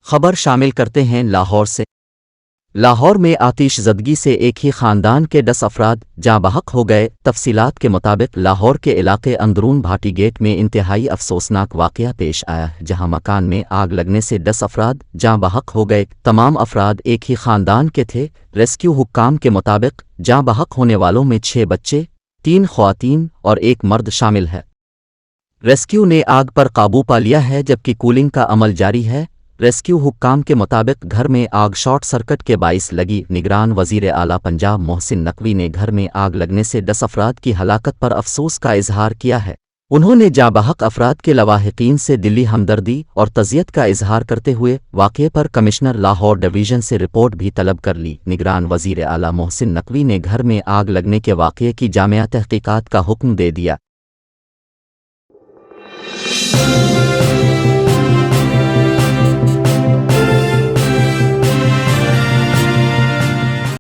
خبر شامل کرتے ہیں لاہور سے۔ لاہور میں آتش زدگی سے ایک ہی خاندان کے 10 افراد جاں بحق ہو گئے۔ تفصیلات کے مطابق لاہور کے علاقے اندرون بھاٹی گیٹ میں انتہائی افسوسناک واقعہ پیش آیا جہاں مکان میں آگ لگنے سے 10 افراد جاں بحق ہو گئے۔ تمام افراد ایک ہی خاندان کے تھے۔ ریسکیو حکام کے مطابق جاں بحق ہونے والوں میں 6 بچے، 3 خواتین اور 1 مرد شامل ہے۔ ریسکیو نے آگ پر قابو پا لیا ہے جبکہ کولنگ کا عمل جاری ہے۔ ریسکیو حکام کے مطابق گھر میں آگ شارٹ سرکٹ کے باعث لگی۔ نگران وزیر اعلیٰ پنجاب محسن نقوی نے گھر میں آگ لگنے سے 10 افراد کی ہلاکت پر افسوس کا اظہار کیا ہے۔ انہوں نے جاں بحق افراد کے لواحقین سے دلی ہمدردی اور تعزیت کا اظہار کرتے ہوئے واقعے پر کمشنر لاہور ڈویژن سے رپورٹ بھی طلب کر لی۔ نگران وزیر اعلیٰ محسن نقوی نے گھر میں آگ لگنے کے واقعے کی جامع تحقیقات کا حکم دے دیا۔